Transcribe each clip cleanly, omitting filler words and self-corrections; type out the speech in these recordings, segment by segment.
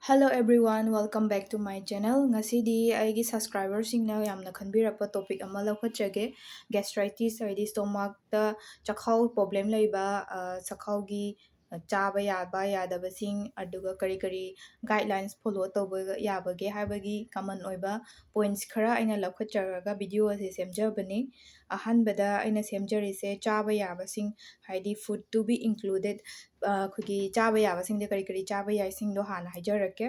Hello everyone, welcome back to my channel. Ngasidi aigi subscribers singna yamna khanbirapa topic ama laukhachage gastritis haidi stomach ta chakhau problem laiba chakhau gi chaba yaba yadaba sing aduga kari kari guidelines follow tawba yabage haibagi common oiba points khara aina laukhacharaga video ase semjabani ahanbada aina semjarise chaba yaba sing haidi food to be included ꯑꯩꯈꯣꯏꯒꯤ ꯆꯥꯕ ꯌꯥꯕꯁꯤꯡꯗ ꯀꯔꯤ ꯀꯔꯤ ꯆꯥꯕ ꯌꯥꯏ ꯁꯤꯡꯗꯣ ꯍꯥꯟꯅ ꯍꯥꯏꯖꯔꯛꯀꯦ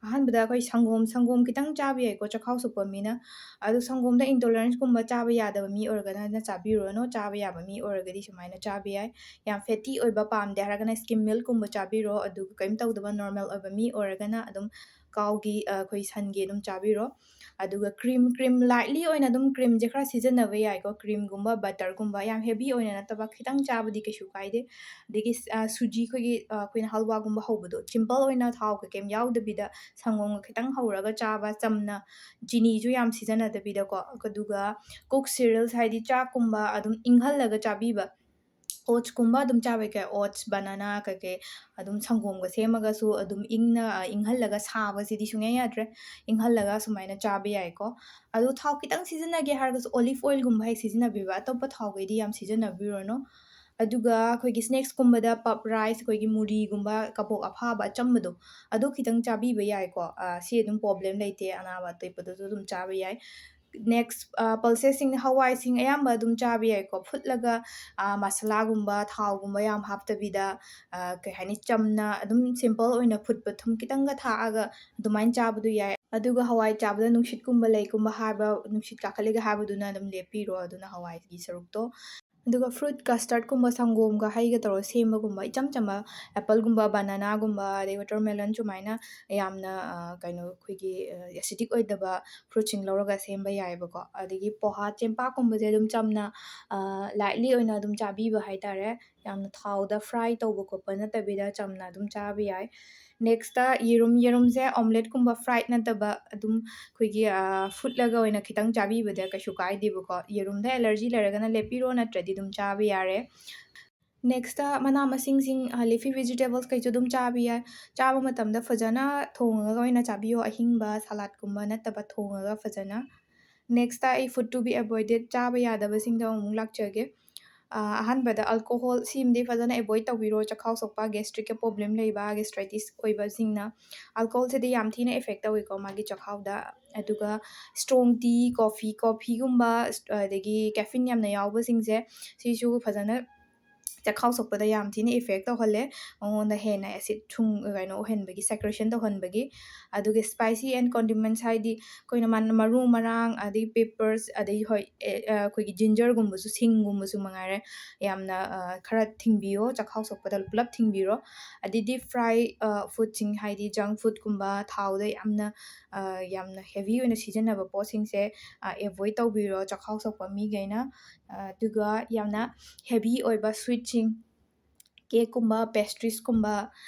ꯑꯍꯥꯟꯕꯗ ꯑꯩꯈꯣꯏ ꯁꯪꯒꯣꯝ ꯈꯤꯇꯪ ꯆꯥꯕ ꯌꯥꯏꯀꯣ ꯆꯈꯥꯎ ꯁꯣꯛꯄ ꯃꯤꯅ ꯑꯗꯨ ꯁꯪꯒꯣꯝꯗ ꯏꯟꯇꯣꯂꯔꯦꯟꯁꯀꯨꯝꯕ ꯆꯥꯕ ꯌꯥꯗꯕ ꯃꯤ ꯑꯣꯏꯔꯒꯅ ꯆꯥꯕꯤꯔꯨꯔꯅꯨ ꯆꯥꯕ ꯌꯥꯕ ꯃꯤ ꯑꯣꯏꯔꯒꯗꯤ ꯁꯨꯃꯥꯏꯅ ꯆꯥꯕ ꯌꯥꯏ ꯌꯥꯝ ꯐꯦꯇꯤ ꯑꯣꯏꯕ ꯄꯥꯝꯗꯦ ꯍꯥꯏꯔꯒꯅ ꯁ꯭ꯀꯤꯝ ꯃꯤꯜꯛꯀꯨꯝꯕ ꯆꯥꯕꯤꯔꯣ ꯑꯗꯨꯒ ꯀꯔꯤꯝ ꯇꯧꯗꯕ ꯅꯣꯔꯃꯦꯜ ꯑꯣꯏꯕ ꯃꯤ ꯑꯣꯏꯔꯒꯅ ꯑꯗꯨꯝ ꯀꯥꯎꯒꯤ ꯑꯩꯈꯣꯏ ꯁꯟꯒꯤ ꯑꯗꯨꯝ ꯆꯥꯕꯤꯔꯣ ꯑꯗꯨꯒ ꯀ꯭ꯔꯤꯝ ꯂꯥꯏꯠꯂꯤ ꯑꯣꯏꯅ ꯑꯗꯨꯝ ꯀ꯭ꯔꯤꯝꯁꯦ ꯈꯔ ꯁꯤꯖꯤꯟꯅꯕ ꯌꯥꯏꯀꯣ ꯀ꯭ꯔꯤꯝꯒꯨꯝꯕ ꯕꯇꯔꯒꯨꯝꯕ ꯌꯥꯝ ꯍꯦꯚꯤ ꯑꯣꯏꯅ ꯅꯠꯇꯕ ꯈꯤꯇꯪ ꯆꯥꯕꯗꯤ ꯀꯩꯁꯨ ꯀꯥꯏꯗꯦ ꯑꯗꯒꯤ ꯁꯨꯖꯤ ꯑꯩꯈꯣꯏꯅ ꯍꯜꯋꯥꯒꯨꯝꯕ ꯍꯧꯕꯗꯣ ꯁꯤꯝꯄꯜ ꯑꯣꯏꯅ ꯊꯥꯎ ꯀꯩꯀꯩ ꯌꯥꯎꯗꯕꯤꯗ ꯁꯪꯒꯣꯝꯒ ꯈꯤꯇꯪ ꯍꯧꯔꯒ ꯆꯥꯕ ꯆꯝꯅ ꯆꯤꯅꯤꯁꯨ ꯌꯥꯝ ꯁꯤꯖꯤꯟꯅꯗꯕꯤꯗꯀꯣ ꯑꯗꯨꯒ ꯀꯨꯛ ꯁꯤꯔꯤꯌꯜꯁ ꯍꯥꯏꯗꯤ ꯆꯥꯛꯀꯨꯝꯕ ꯑꯗꯨꯝ ꯏꯪꯍꯜꯂꯒ ꯆꯥꯕꯤꯕ ꯑꯣꯠꯁꯀꯨꯝꯕ ꯑꯗꯨꯝ ꯆꯥꯕ ꯌꯥꯏ ꯑꯣꯠꯁ ꯕꯅꯥꯅꯥ ꯀꯩꯀꯩ ꯑꯗꯨꯝ ꯁꯪꯒꯣꯝꯒ ꯁꯦꯝꯃꯒꯁꯨ ꯑꯗꯨꯝ ꯏꯪꯍꯜꯂꯒ ꯁꯥꯕꯁꯤꯗꯤ ꯁꯨꯡꯌꯥ ꯌꯥꯗ꯭ꯔꯦ ꯏꯪꯍꯜꯂꯒ ꯁꯨꯃꯥꯏꯅ ꯆꯥꯕ ꯌꯥꯏꯀꯣ ꯑꯗꯨ ꯊꯥꯎ ꯈꯤꯇꯪ ꯁꯤꯖꯤꯟꯅꯒꯦ ꯍꯥꯏꯔꯒꯁꯨ ꯑꯣꯂꯤꯐ ꯑꯣꯏꯜꯒꯨꯝꯕ ꯍꯦꯛ ꯁꯤꯖꯤꯟꯅꯕꯤꯕ ꯑꯇꯣꯞꯄ ꯊꯥꯎꯈꯩꯗꯤ ꯌꯥꯝ ꯁꯤꯖꯤꯟꯅꯕꯤꯔꯨꯔꯅꯨ ꯑꯗꯨꯒ ꯑꯩꯈꯣꯏꯒꯤ ꯁ꯭ꯅꯦꯛꯁꯀꯨꯝꯕꯗ ꯄꯞ ꯔꯥꯏꯁ ꯑꯩꯈꯣꯏꯒꯤ ꯃꯨꯔꯤꯒꯨꯝꯕ ꯀꯕꯣꯛ ꯑꯐꯥꯕ ꯑꯆꯝꯕꯗꯣ ꯑꯗꯨ ꯈꯤꯇꯪ ꯆꯥꯕꯤꯕ ꯌꯥꯏꯀꯣ ꯁꯤ ꯑꯗꯨꯝ ꯄ꯭ꯔꯣꯕ꯭ꯂꯦꯝ ꯂꯩꯇꯦ ꯑꯅꯥꯕ ꯑꯇꯣꯞꯄꯗꯁꯨ ꯑꯗꯨꯝ ꯆꯥꯕ ꯌꯥꯏ ꯅꯦꯛꯁ ꯄꯜꯁꯦꯁꯁꯤꯡ ꯍꯋꯥꯏꯁꯤꯡ ꯑꯌꯥꯝꯕ ꯑꯗꯨꯝ ꯆꯥꯕ ꯌꯥꯏꯀꯣ ꯐꯨꯠꯂꯒ ꯃꯁꯥꯂꯥꯒꯨꯝꯕ ꯊꯥꯎꯒꯨꯝꯕ ꯌꯥꯝ ꯍꯥꯞꯇꯕꯤꯗ ꯀꯩ ꯍꯥꯏꯅꯤ ꯆꯝꯅ ꯑꯗꯨꯝ ꯁꯤꯝꯄꯜ ꯑꯣꯏꯅ ꯐꯨꯠꯄ ꯊꯨꯝ ꯈꯤꯇꯪꯒ ꯊꯥꯛꯑꯒ ꯑꯗꯨꯃꯥꯏꯅ ꯆꯥꯕꯗꯨ ꯌꯥꯏ ꯑꯗꯨꯒ ꯍꯋꯥꯏ ꯆꯥꯕꯗ ꯅꯨꯡꯁꯤꯠꯀꯨꯝꯕ ꯂꯩꯒꯨꯝꯕ ꯍꯥꯏꯕ ꯅꯨꯡꯁꯤꯠ ꯀꯥꯈꯠꯂꯤꯒ ꯍꯥꯏꯕꯗꯨꯅ ꯑꯗꯨꯝ ꯂꯦꯞꯄꯤꯔꯣ ꯑꯗꯨꯅ ꯍꯋꯥꯏꯒꯤ ꯁꯔꯨꯛꯇꯣ ꯑꯗꯨꯒ ꯐ꯭ꯔꯨꯠ ꯀꯁꯇꯔꯠꯀꯨꯝꯕ ꯁꯪꯒꯣꯝꯒ ꯍꯩꯒ ꯇꯧꯔꯒ ꯁꯦꯝꯕꯒꯨꯝꯕ ꯏꯆꯝ ꯆꯝꯕ ꯑꯦꯄꯜꯒꯨꯝꯕ ꯕꯅꯥꯅꯥꯒꯨꯝꯕ ꯑꯗꯩ ꯋꯥꯇꯔꯃꯦꯂꯟ ꯁꯨꯃꯥꯏꯅ ꯌꯥꯝꯅ ꯀꯩꯅꯣ ꯑꯩꯈꯣꯏꯒꯤ ꯑꯦꯁꯤꯗꯤꯛ ꯑꯣꯏꯗꯕ ꯐ꯭ꯔꯨꯠꯁꯤꯡ ꯂꯧꯔꯒ ꯁꯦꯝꯕ ꯌꯥꯏꯑꯕꯀꯣ ꯑꯗꯒꯤ ꯄꯣꯍꯥ ꯆꯦꯡꯄꯥꯛꯀꯨꯝꯕꯁꯦ ꯑꯗꯨꯝ ꯆꯝꯅ ꯂꯥꯏꯠꯂꯤ ꯑꯣꯏꯅ ꯑꯗꯨꯝ ꯆꯥꯕꯤꯕ ꯍꯥꯏꯇꯥꯔꯦ ꯌꯥꯝꯅ ꯊꯥꯎꯗ ꯐ꯭ꯔꯥꯏ ꯇꯧꯕ ꯈꯣꯠꯄ ꯅꯠꯇꯕꯤꯗ ꯆꯝꯅ ꯑꯗꯨꯝ ꯆꯥꯕ ꯌꯥꯏ ꯅꯦꯛꯁꯇ ꯌꯦꯔꯨꯝꯁꯦ ꯑꯣꯝꯂꯦꯠꯀꯨꯝꯕ ꯐ꯭ꯔꯥꯏꯠ ꯅꯠꯇꯕ ꯑꯗꯨꯝ ꯑꯩꯈꯣꯏꯒꯤ ꯐꯨꯠꯂꯒ ꯑꯣꯏꯅ ꯈꯤꯇꯪ ꯆꯥꯕꯤꯕꯗ ꯀꯩꯁꯨ ꯀꯥꯏꯗꯦꯕꯀꯣ ꯌꯦꯔꯨꯝꯗ ꯑꯦꯂꯔꯖꯤ ꯂꯩꯔꯒꯅ ꯂꯦꯞꯄꯤꯔꯣ ꯅꯠꯇ꯭ꯔꯗꯤ ꯑꯗꯨꯝ ꯆꯥꯕ ꯌꯥꯔꯦ ꯅꯦꯛꯁꯇ ꯃꯅꯥ ꯃꯁꯤꯡꯁꯤꯡ ꯂꯤꯐꯤ ꯚꯦꯖꯤꯇꯦꯕꯜꯁ ꯀꯩꯁꯨ ꯑꯗꯨꯝ ꯆꯥꯕ ꯌꯥꯏ ꯆꯥꯕ ꯃꯇꯝꯗ ꯐꯖꯅ ꯊꯣꯡꯉꯒ ꯑꯣꯏꯅ ꯆꯥꯕꯤꯌꯣ ꯑꯍꯤꯡꯕ ꯁꯂꯥꯠꯀꯨꯝꯕ ꯅꯠꯇꯕ ꯊꯣꯡꯉꯒ ꯐꯖꯅ ꯅꯦꯛꯁꯇ ꯑꯩ ꯐꯨꯗ ꯇꯨ ꯕꯤ ꯑꯦꯚꯣꯏꯗꯦꯠ ꯆꯥꯕ ꯌꯥꯗꯕꯁꯤꯡꯗ ꯑꯃꯨꯛ ꯂꯥꯛꯆꯒꯦ ꯑꯍꯥꯟꯕꯗ ꯑꯜꯀꯣꯍꯣꯜ ꯁꯤꯃꯗꯤ ꯐꯖꯅ ꯑꯦꯚꯣꯏꯗ ꯇꯧꯕꯤꯔꯣ ꯆꯈꯥꯎ ꯁꯣꯛꯄ ꯒꯦꯁꯇ꯭ꯔꯤꯛꯀ ꯄ꯭ꯔꯣꯕ꯭ꯂꯦꯝ ꯂꯩꯕ ꯒꯦꯁꯇ꯭ꯔꯥꯏꯇꯤꯁ ꯑꯣꯏꯕꯁꯤꯡꯅ ꯑꯜꯀꯣꯍꯣꯜꯁꯤꯗꯤ ꯌꯥꯝ ꯊꯤꯅ ꯑꯦꯐꯦꯛ ꯇꯧꯏꯀꯣ ꯃꯥꯒꯤ ꯆꯈꯥꯎꯗ ꯑꯗꯨꯒ ꯁ꯭ꯇ꯭ꯔꯣꯡ ꯇꯤ ꯀꯣꯐꯤꯒꯨꯝꯕ ꯑꯗꯒꯤ ꯀꯦꯐꯤꯟ ꯌꯥꯝꯅ ꯌꯥꯎꯕꯁꯤꯡꯁꯦ ꯁꯤꯁꯨ ꯐꯖꯅ ꯆꯈꯥꯎ ꯁꯣꯛꯄꯗ ꯌꯥꯝ ꯊꯤꯅ ꯏꯐꯦꯛ ꯇꯧꯍꯜꯂꯦ ꯃꯉꯣꯟꯗ ꯍꯦꯟꯅ ꯑꯦꯁꯤഡ് ꯀꯩꯅꯣ ꯑꯣꯏꯍꯟꯕꯒꯤ ꯁꯦꯀ꯭ꯔꯦꯁꯟ ꯇꯧꯍꯟꯕꯒꯤ ꯑꯗꯨꯒ ꯁ꯭ꯄꯥꯏꯁꯤ ꯑꯦꯟ ꯀꯣꯟꯗꯤꯃꯦꯟꯠꯁ ꯍꯥꯏꯗꯤ ꯑꯩꯈꯣꯏꯅ ꯃꯔꯨ ꯃꯔꯥꯡ ꯑꯗꯩ ꯄꯦꯄꯔꯁ ꯑꯗꯩ ꯍꯣꯏ ꯑꯩꯈꯣꯏꯒꯤ ꯖꯤꯟꯖꯔꯒꯨꯝꯕꯁꯨ ꯁꯤꯡꯒꯨꯝꯕꯁꯨ ꯃꯉꯥꯏꯔꯦ ꯌꯥꯝꯅ ꯈꯔ ꯊꯤꯡꯕꯤꯌꯣ ꯆꯈꯥꯎ ꯁꯣꯛꯄꯗ ꯄꯨꯂꯞ ꯊꯤꯡꯕꯤꯔꯣ ꯑꯗꯩ ꯗꯤꯞ ꯐ꯭ꯔꯥꯏ ꯐꯨꯗꯁꯤꯡ ꯍꯥꯏꯗꯤ ꯖꯪ ꯐꯨꯗꯀꯨꯝꯕ ꯊꯥꯎꯗ ꯌꯥꯝꯅ ꯍꯦꯚꯤ ꯑꯣꯏꯅ ꯁꯤꯖꯤꯟꯅꯕ ꯄꯣꯠꯁꯤꯡꯁꯦ ꯑꯦꯚꯣꯏꯗ ꯇꯧꯕꯤꯔꯣ ꯆꯈꯥꯎ ꯁꯣꯛꯄ ꯃꯤꯈꯩꯅ ꯑꯗꯨꯒ ꯌꯥꯝꯅ ꯍꯦꯚꯤ ꯑꯣꯏꯕ ꯁ꯭ꯋꯤꯠꯁꯤꯡ ꯀꯦꯛꯀꯨꯝꯕ ꯄꯦꯁꯇ꯭ꯔꯤꯁꯀꯨꯝꯕ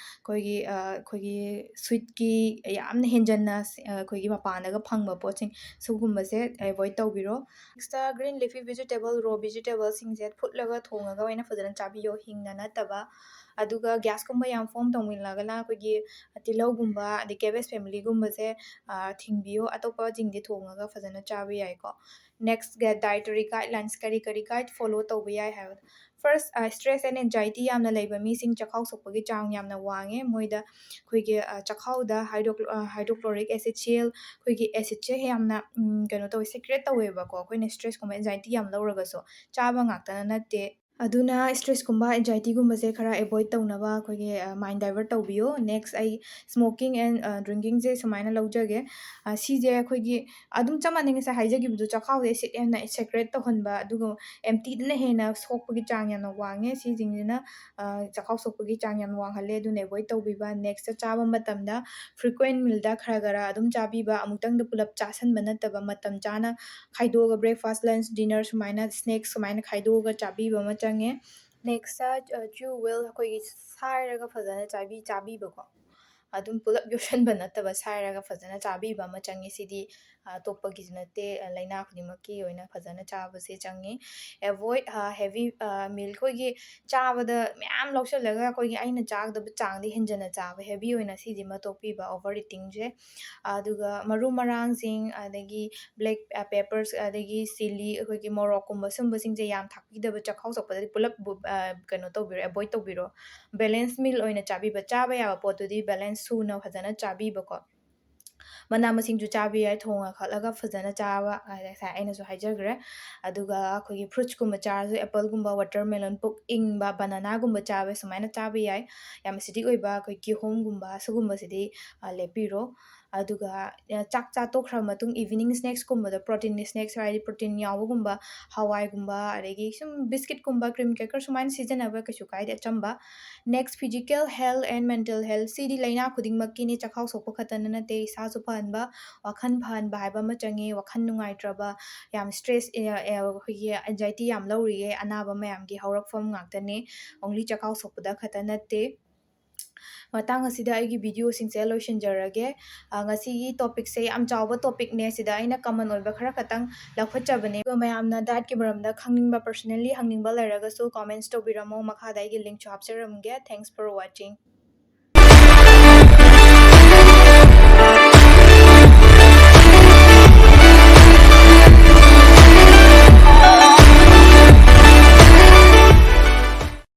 ꯑꯩꯈꯣꯏꯒꯤ ꯁ꯭ꯋꯤꯠꯀꯤ ꯌꯥꯝꯅ ꯍꯦꯟꯖꯟꯅ ꯑꯩꯈꯣꯏꯒꯤ ꯃꯄꯥꯟꯗꯒ ꯐꯪꯕ ꯄꯣꯠꯁꯤꯡ ꯁꯤꯒꯨꯝꯕꯁꯦ ꯑꯦꯚꯣꯏꯗ ꯇꯧꯕꯤꯔꯣ ꯅꯦꯛꯁꯇ ꯒ꯭ꯔꯤꯟ ꯂꯤꯐꯤ ꯚꯦꯖꯤꯇꯦꯕꯜ ꯔꯣ ꯚꯦꯖꯤꯇꯦꯕꯜꯁꯤꯡꯁꯦ ꯐꯨꯠꯂꯒ ꯊꯣꯡꯉꯒ ꯑꯣꯏꯅ ꯐꯖꯅ ꯆꯥꯕꯤꯌꯣ ꯍꯤꯡꯅ ꯅꯠꯇꯕ ꯑꯗꯨꯒ ꯒ꯭ꯌꯥꯁꯀꯨꯝꯕ ꯌꯥꯝ ꯐꯣꯝ ꯇꯧꯃꯤꯜꯂꯒꯅ ꯑꯩꯈꯣꯏꯒꯤ ꯇꯤꯜꯍꯧꯒꯨꯝꯕ ꯑꯗꯩ ꯀꯦꯕꯦꯖ ꯐꯦꯃꯤꯂꯤꯒꯨꯝꯕꯁꯦ ꯊꯤꯡꯕꯤꯌꯣ ꯑꯇꯣꯞꯄꯁꯤꯡꯗꯤ ꯊꯣꯡꯉꯒ ꯐꯖꯅ ꯆꯥꯕ ꯌꯥꯏꯀꯣ ꯅꯦꯛꯁ ꯗꯥꯏꯇꯔꯤ ꯒꯥꯏꯗꯂꯥꯏꯟꯁ ꯀꯔꯤ ꯒꯥꯏꯗ ꯐꯣꯂꯣ ꯇꯧꯕ ꯌꯥꯏ ꯍꯥꯏꯕꯗꯣ ꯐꯥꯔꯁ ꯁ꯭ꯇ꯭ꯔꯦꯁ ꯑꯦꯟ ꯑꯦꯟꯖꯥꯏꯇꯤ ꯌꯥꯝꯅ ꯂꯩꯕ ꯃꯤꯁꯤꯡ ꯆꯈꯥꯎ ꯁꯣꯛꯄꯒꯤ ꯆꯥꯡ ꯌꯥꯝꯅ ꯋꯥꯡꯉꯦ ꯃꯣꯏꯗ ꯑꯩꯈꯣꯏꯒꯤ ꯆꯈꯥꯎꯗ ꯍꯥꯏꯗ꯭ꯔꯣꯀ꯭ꯂꯣꯔꯤꯛ ꯑꯦꯁꯤഡ് ꯁꯦꯜ ꯑꯩꯈꯣꯏꯒꯤ ꯑꯦꯁꯤഡꯁꯦ ꯌꯥꯝꯅ ꯀꯩꯅꯣ ꯇꯧꯋꯦ ꯁꯦꯀ꯭ꯔꯦꯠ ꯇꯧꯋꯦꯕꯀꯣ ꯑꯩꯈꯣꯏꯅ ꯁ꯭ꯇ꯭ꯔꯦꯁꯀꯨꯝꯕ ꯑꯦꯟꯖꯥꯏꯇꯤ ꯌꯥꯝ ꯂꯧꯔꯒꯁꯨ ꯆꯥꯕ ꯉꯥꯛꯇꯅ ꯅꯠꯇꯦ ꯑꯗꯨꯅ ꯁ꯭ꯇ꯭ꯔꯦꯁꯀꯨꯝꯕ ꯑꯦꯟꯖꯥꯏꯇꯤꯒꯨꯝꯕꯁꯦ ꯈꯔ ꯑꯦꯚꯣꯏꯗ ꯇꯧꯅꯕ ꯑꯩꯈꯣꯏꯒꯤ ꯃꯥꯏꯟ ꯗꯥꯏꯚꯔꯠ ꯇꯧꯕꯤꯌꯣ ꯅꯦꯛꯁ ꯑꯩ ꯁ꯭ꯃꯣꯀꯤꯡ ꯑꯦꯟ ꯗ꯭ꯔꯤꯡꯀꯤꯡꯁꯦ ꯁꯨꯃꯥꯏꯅ ꯂꯧꯖꯒꯦ ꯁꯤꯁꯦ ꯑꯩꯈꯣꯏꯒꯤ ꯑꯗꯨꯝ ꯆꯞ ꯃꯥꯟꯅꯩ ꯉꯁꯥꯏ ꯍꯥꯏꯖꯈꯤꯕꯗꯣ ꯆꯈꯥꯎꯁꯦ ꯑꯦꯁꯤഡ് ꯌꯥꯝꯅ ꯁꯦꯀ꯭ꯔꯦꯠ ꯇꯧꯍꯟꯕ ꯑꯗꯨꯒ ꯑꯦꯝꯇꯤꯗꯅ ꯍꯦꯟꯅ ꯁꯣꯛꯄꯒꯤ ꯆꯥꯡ ꯌꯥꯝꯅ ꯋꯥꯡꯉꯦ ꯁꯤꯁꯤꯡꯁꯤꯅ ꯆꯈꯥꯎ ꯁꯣꯛꯄꯒꯤ ꯆꯥꯡ ꯌꯥꯝ ꯋꯥꯡꯍꯜꯂꯦ ꯑꯗꯨꯅ ꯑꯦꯚꯣꯏꯗ ꯇꯧꯕꯤꯕ ꯅꯦꯛꯁꯇ ꯆꯥꯕ ꯃꯇꯝꯗ ꯐ꯭ꯔꯤꯀ꯭ꯋꯦꯟ ꯃꯤꯜꯗ ꯈꯔ ꯑꯗꯨꯝ ꯆꯥꯕꯤꯕ ꯑꯃꯨꯛꯇꯪꯗ ꯄꯨꯂꯞ ꯆꯥꯁꯟꯕ ꯅꯠꯇꯕ ꯃꯇꯝ ꯆꯥꯅ ꯈꯥꯏꯗꯣꯛꯑꯒ ꯕ꯭ꯔꯦꯛꯐꯥꯁ ꯂꯟꯆ ꯗꯤꯅꯔ ꯁꯨꯃꯥꯏꯅ ꯁ꯭ꯅꯦꯛꯁ ꯁꯨꯃꯥꯏꯅ ꯈꯥꯏꯗꯣꯛꯑꯒ ꯆꯥꯕꯤꯕ ꯑꯃ ꯆꯪꯉꯦ ꯅꯦꯛꯁꯇ ꯆ꯭ꯌꯨ ꯋꯦꯜ ꯑꯩꯈꯣꯏꯒꯤ ꯁꯥꯏꯔꯒ ꯐꯖꯅ ꯆꯥꯕꯤꯕꯀꯣ ꯑꯗꯨꯝ ꯄꯨꯂꯞ ꯌꯣꯠꯁꯟꯕ ꯅꯠꯇꯕ ꯁꯥꯏꯔꯒ ꯐꯖꯅ ꯆꯥꯕꯤꯕ ꯑꯃ ꯆꯪꯉꯤ ꯁꯤꯗꯤ ꯑꯇꯣꯞꯄꯒꯤꯁꯨ ꯅꯠꯇꯦ ꯂꯥꯏꯅꯥ ꯈꯨꯗꯤꯡꯃꯛꯀꯤ ꯑꯣꯏꯅ ꯐꯖꯅ ꯆꯥꯕꯁꯦ ꯆꯪꯉꯤ ꯑꯦꯚꯣꯏꯗ ꯍꯦꯚꯤ ꯃꯤꯜ ꯑꯩꯈꯣꯏꯒꯤ ꯆꯥꯕꯗ ꯃꯌꯥꯝ ꯂꯧꯁꯤꯜꯂꯒ ꯑꯩꯈꯣꯏꯒꯤ ꯑꯩꯅ ꯆꯥꯒꯗꯕ ꯆꯥꯡꯗꯤ ꯍꯦꯟꯖꯟꯅ ꯆꯥꯕ ꯍꯦꯚꯤ ꯑꯣꯏꯅ ꯁꯤꯁꯤꯃ ꯇꯣꯛꯄꯤꯕ ꯑꯣꯚꯔ ꯏꯇꯤꯡꯁꯦ ꯑꯗꯨꯒ ꯃꯔꯨ ꯃꯔꯥꯡꯁꯤꯡ ꯑꯗꯒꯤ ꯕ꯭ꯂꯦꯛ ꯄꯦꯄꯔꯁ ꯑꯗꯒꯤ ꯆꯤꯂꯤ ꯑꯩꯈꯣꯏꯒꯤ ꯃꯣꯔꯣꯛꯀꯨꯝꯕ ꯁꯨꯝꯕꯁꯤꯡꯁꯦ ꯌꯥꯝ ꯊꯥꯛꯄꯤꯗꯕ ꯆꯥꯛꯈꯥꯎ ꯆꯣꯛꯄꯗꯗꯤ ꯄꯨꯂꯞ ꯀꯩꯅꯣ ꯇꯧꯕꯤꯔꯣ ꯑꯦꯚꯣꯏꯗ ꯇꯧꯕꯤꯔꯣ ꯕꯦꯂꯦꯟꯁ ꯃꯤꯜ ꯑꯣꯏꯅ ꯆꯥꯕꯤꯕ ꯆꯥꯕ ꯌꯥꯕ ꯄꯣꯠꯇꯨꯗꯤ ꯕꯦꯂꯦꯟꯁ ꯁꯨꯅ ꯐꯖꯅ ꯆꯥꯕꯤꯕꯀꯣ ꯃꯅꯥ ꯃꯁꯤꯡꯁꯨ ꯆꯥꯕ ꯌꯥꯏ ꯊꯣꯡꯉ ꯈꯠꯂꯒ ꯐꯖꯅ ꯆꯥꯕ ꯉꯁꯥꯏ ꯑꯩꯅꯁꯨ ꯍꯥꯏꯖꯈ꯭ꯔꯦ ꯑꯗꯨꯒ ꯑꯩꯈꯣꯏꯒꯤ ꯐ꯭ꯔꯨꯠꯁꯀꯨꯝꯕ ꯆꯥꯔꯁꯨ ꯑꯦꯄꯜꯒꯨꯝꯕ ꯋꯥꯇꯔꯃꯦꯂꯟ ꯄꯨꯛ ꯏꯪꯕ ꯕꯅꯥꯅꯥꯒꯨꯝꯕ ꯆꯥꯕ ꯁꯨꯃꯥꯏꯅ ꯆꯥꯕ ꯌꯥꯏ ꯌꯥꯝ ꯑꯦꯁꯤꯗꯤꯛ ꯑꯣꯏꯕ ꯑꯩꯈꯣꯏ ꯀꯤꯍꯣꯝꯒꯨꯝꯕ ꯁꯤꯒꯨꯝꯕꯁꯤꯗꯤ ꯂꯦꯞꯄꯤꯔꯣ ꯑꯗꯨꯒ ꯆꯥꯛ ꯆꯥꯇꯣꯛꯈ꯭ꯔ ꯃꯇꯨꯡ ꯏꯚꯤꯅꯤꯡ ꯁ꯭ꯅꯦꯛꯁꯀꯨꯝꯕꯗ ꯄ꯭ꯔꯣꯇꯤꯟ ꯁ꯭ꯅꯦꯛꯁ ꯍꯥꯏꯗꯤ ꯄ꯭ꯔꯣꯇꯤꯟ ꯌꯥꯎꯕꯒꯨꯝꯕ ꯍꯋꯥꯏꯒꯨꯝꯕ ꯑꯗꯒꯤ ꯁꯨꯝ ꯕꯤꯁꯀꯤꯠꯀꯨꯝꯕ ꯀ꯭ꯔꯤꯝ ꯀ꯭ꯔꯦꯀꯔ ꯁꯨꯃꯥꯏꯅ ꯁꯤꯖꯤꯟꯅꯕ ꯀꯩꯁꯨ ꯀꯥꯏꯗꯦ ꯑꯆꯝꯕ ꯅꯦꯛꯁ physical health and mental health ꯁꯤꯗꯤ ꯂꯥꯏꯅꯥ ꯈꯨꯗꯤꯡꯃꯛꯀꯤꯅꯤ ꯆꯥꯛꯈꯥꯎ ꯁꯣꯛꯄ ꯈꯛꯇꯅ ꯅꯠꯇꯦ ꯏꯁꯥꯁꯨ ꯐꯍꯟꯕ ꯋꯥꯈꯜ ꯐꯍꯟꯕ ꯍꯥꯏꯕ ꯑꯃ ꯆꯪꯉꯤ ꯋꯥꯈꯜ ꯅꯨꯡꯉꯥꯏꯇ꯭ꯔꯕ ꯌꯥꯝ ꯁ꯭ꯇ꯭ꯔꯦꯁ ꯑꯩꯈꯣꯏꯒꯤ ꯑꯦꯟꯖꯥꯏꯇꯤ ꯌꯥꯝ ꯂꯧꯔꯤꯉꯩ ꯑꯅꯥꯕ ꯃꯌꯥꯝꯒꯤ ꯍꯧꯔꯛꯐꯝ ꯉꯥꯛꯇꯅꯤ ꯑꯣꯡꯂꯤ ꯆꯥꯛꯈꯥꯎ ꯁꯣꯛꯄꯗ ꯈꯛꯇ ꯅꯠꯇꯦ ꯃꯇꯥꯡ ꯑꯁꯤꯗ ꯑꯩꯒꯤ ꯚꯤꯗꯤꯑꯣꯁꯤꯡꯁꯦ ꯂꯣꯏꯁꯤꯟꯖꯔꯒꯦ ꯉꯁꯤꯒꯤ ꯇꯣꯄꯤꯛꯁꯦ ꯌꯥꯝ ꯆꯥꯎꯕ ꯇꯣꯄꯤꯛꯅꯦ ꯁꯤꯗ ꯑꯩꯅ ꯀꯃꯟ ꯑꯣꯏꯕ ꯈꯔ ꯈꯛꯇꯪ ꯂꯧꯈꯠꯆꯕꯅꯦ ꯑꯗꯨꯒ ꯃꯌꯥꯝꯅ ꯗꯥꯏꯠꯀꯤ ꯃꯔꯝꯗ ꯈꯪꯅꯤꯡꯕ ꯄꯔꯁꯣꯅꯦꯜꯂꯤ ꯍꯪꯅꯤꯡꯕ ꯂꯩꯔꯒꯁꯨ ꯀꯣꯃꯦꯟꯠꯁ ꯇꯧꯕꯤꯔꯝꯃꯣ ꯃꯈꯥꯗ ꯑꯩꯒꯤ ꯂꯤꯡꯛꯁꯨ ꯍꯥꯞꯆꯔꯝꯒꯦ ꯊꯦꯡꯛꯁ ꯐꯣꯔ ꯋꯥꯆꯤꯡ